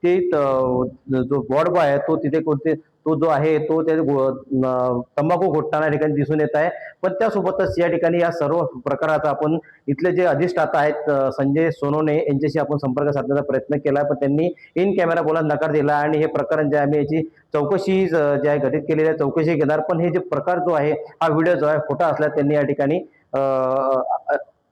ते जो ward boy आहे तो तिथे कोणते तो जो आहे तो त्या तंबाखू घोटताना या ठिकाणी दिसून येत आहे. पण त्यासोबतच या ठिकाणी या सर्व प्रकाराचा आपण इथले जे अधिष्ठाता आहेत संजय सोनवणे यांच्याशी आपण संपर्क साधण्याचा प्रयत्न केला, पण त्यांनी इन कॅमेरा बोलायला नकार दिला आणि हे प्रकरण जे आम्ही याची चौकशी जे आहे घटित केलेली आहे चौकशी घेणार. पण हे जे प्रकार जो आहे हा व्हिडिओ जो आहे खोटा असल्यास त्यांनी या ठिकाणी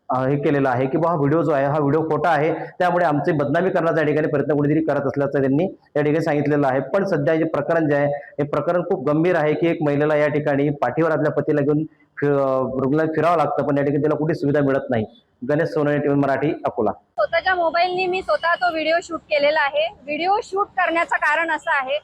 हे केलेलं आहे की हा व्हिडिओ जो आहे हा व्हिडिओ खोटा आहे, त्यामुळे आमचे बदनामी करण्याचा या ठिकाणी प्रयत्न कोणीतरी करत असल्याचं त्यांनी या ठिकाणी सांगितलेलं आहे. पण सध्या हे प्रकरण जे आहे हे प्रकरण खूप गंभीर आहे की एक महिलेला या ठिकाणी पाठीवर आपल्या पतीला घेऊन रुग्णालयात फिरावं लागतं, पण या ठिकाणी त्याला कुठे सुविधा मिळत नाही. गणेश सोनवणे, टीव्ही मराठी, अकोला. स्वतःच्या मोबाईलनी मी स्वतः तो व्हिडिओ शूट केलेला आहे. व्हिडिओ शूट करण्याचं कारण असं आहे,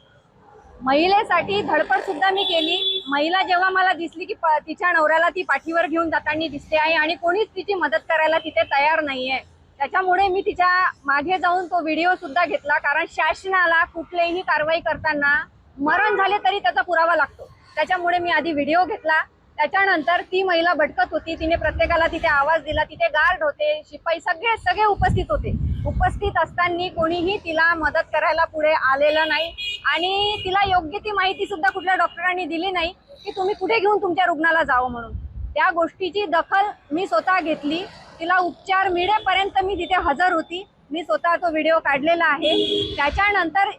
महिलेसाठी धडपड सुद्धा मी केली. महिला जेव्हा मला दिसली की तिच्या नवऱ्याला ती पाठीवर घेऊन जाताना दिसते आहे आणि कोणीच तिची मदत करायला तिथे तयार नाहीये, त्याच्यामुळे मी तिच्या मागे जाऊन तो व्हिडिओ सुद्धा घेतला. कारण शासनाला कुठलीही कारवाई करताना मरण झाले तरी त्याचा पुरावा लागतो, त्याच्यामुळे मी आधी व्हिडिओ घेतला. त्याच्यानंतर ती महिला भटकत होती, तिने प्रत्येकाला तिथे आवाज दिला. तिथे गार्ड होते, शिपाई सगळे उपस्थित होते. उपस्थित असताना कोणीही तिला मदत करायला पुढे आलेलं नाही आणि तिला योग्य ती माहिती सुद्धा कुठल्या डॉक्टरांनी दिली नाही की तुम्ही कुठे घेऊन तुमच्या रुग्णाला जावं म्हणून. त्या गोष्टीची दखल मी स्वतः घेतली. तिला उपचार मिळेपर्यंत मी तिथे हजर होती. मी स्वतः तो व्हिडिओ काढलेला आहे. त्याच्यानंतर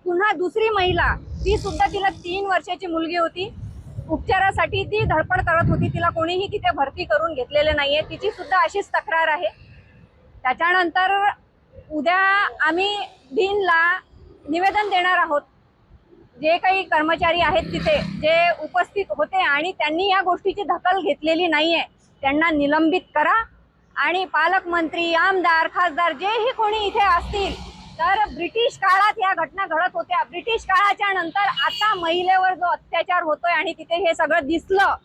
पुन्हा दुसरी महिला, ती सुद्धा, तिला 3 वर्षाची मुलगी होती, उपचारासाठी ती धडपड करत होती. तिला कोणीही तिथे भरती करून घेतलेले नाहीये. तिची सुद्धा अशीच तक्रार आहे. त्याच्यानंतर उद्या आम्ही डीनला निवेदन देणार आहोत. जे काही कर्मचारी आहेत तिथे जे उपस्थित होते आणि त्यांनी या गोष्टीची दखल घेतलेली नाहीये, त्यांना निलंबित करा. आणि पालकमंत्री, आमदार, खासदार जेही कोणी इथे असतील, तर ब्रिटिश काळात या घटना घडत होत्या. ब्रिटिश काळाच्या नंतर आता महिलेवर जो अत्याचार होतोय आणि तिथे हे सगळं दिसलं,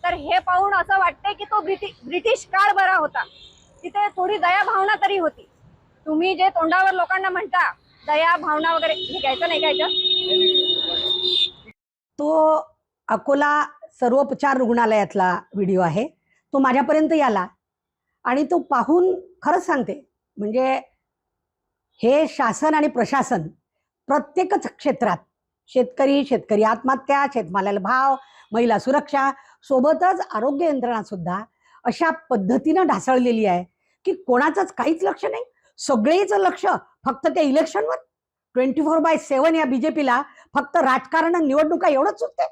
तर हे पाहून असं वाटतंय की तो ब्रिटिश काळ बरा होता. तिथे थोडी दया भावना तरी होती. तुम्ही जे तोंडावर लोकांना म्हणता दया भावना वगैरे, हे घ्यायचं नाही घ्यायचं. तो अकोला सर्वोपचार रुग्णालयातला व्हिडिओ आहे. तो माझ्यापर्यंत आला आणि तो पाहून खरंच सांगते, म्हणजे हे शासन आणि प्रशासन प्रत्येकच क्षेत्रात, शेतकरी आत्महत्या, शेतमालाला भाव, महिला सुरक्षा, सोबतच आरोग्य यंत्रणा सुद्धा अशा पद्धतीनं ढासळलेली आहे की कोणाचंच काहीच लक्ष नाही. सगळेच लक्ष फक्त त्या इलेक्शनवर. 24/7 या बीजेपीला फक्त राजकारण, निवडणुका एवढंच सुचते.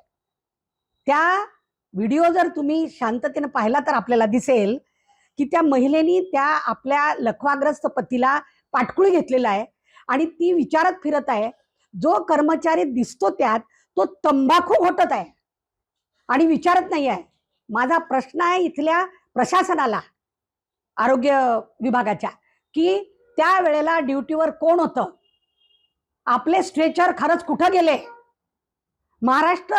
त्या व्हिडिओ जर तुम्ही शांततेनं पाहिला तर आपल्याला दिसेल की त्या महिलेनी त्या आपल्या लखवाग्रस्त पतीला पाठकुळी घेतलेला आहे आणि ती विचारत फिरत आहे. जो कर्मचारी दिसतो त्यात तो तंबाखू घोटत आहे आणि विचारत नाही आहे. माझा प्रश्न आहे इथल्या प्रशासनाला, आरोग्य विभागाच्या, की त्या वेळेला ड्युटीवर कोण होतं? आपले स्ट्रेचर खरंच कुठं गेले? महाराष्ट्र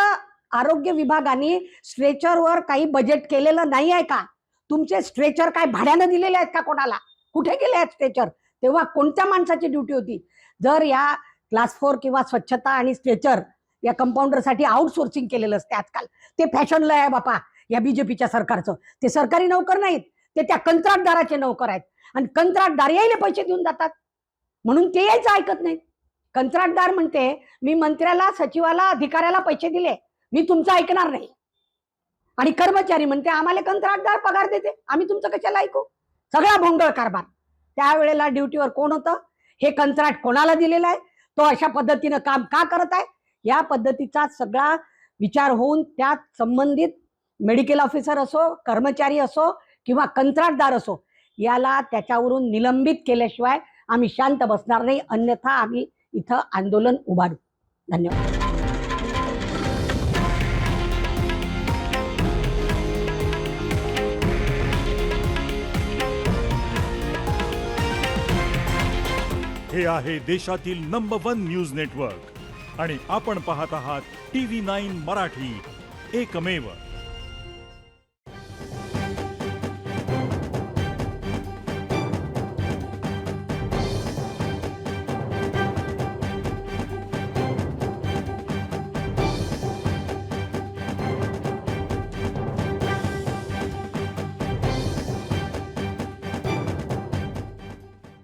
आरोग्य विभागाने स्ट्रेचरवर काही बजेट केलेलं नाही आहे का? तुमचे स्ट्रेचर काय भाड्यानं दिलेले आहेत का कोणाला? कुठे गेले आहेत स्ट्रेचर? तेव्हा कोणत्या माणसाची ड्युटी होती? जर या क्लास 4 किंवा स्वच्छता आणि स्ट्रेचर या कंपाऊंडरसाठी आउटसोर्सिंग केलेलं असते आजकाल, ते फॅशनला आहे बापा या बीजेपीच्या सरकारचं. ते सरकारी नोकर नाहीत, ते त्या कंत्राटदाराचे नोकर आहेत आणि कंत्राटदार यायला पैसे देऊन जातात म्हणून ते यायचं ऐकत नाहीत. कंत्राटदार म्हणते मी मंत्र्याला, सचिवाला, अधिकाऱ्याला पैसे दिले, मी तुमचं ऐकणार नाही. आणि कर्मचारी म्हणते आम्हाला कंत्राटदार पगार देते, आम्ही तुमचं कशाला ऐकू? सगळा भोंगळ कारभार. त्यावेळेला ड्युटीवर कोण होतं? हे कंत्राट कोणाला दिलेलं आहे? तो अशा पद्धतीनं काम का करत आहे? या पद्धतीचा सगळा विचार होऊन त्यात संबंधित मेडिकल ऑफिसर असो, कर्मचारी असो किंवा कंत्राटदार असो, याला त्याच्यावरून निलंबित केल्याशिवाय आम्ही शांत बसणार नाही. अन्यथा आम्ही इथं आंदोलन उभारू. धन्यवाद. हे आहे देशातील नंबर 1 न्यूज नेटवर्क आणि आपण पाहत आहात TV9 मराठी, एकमेव.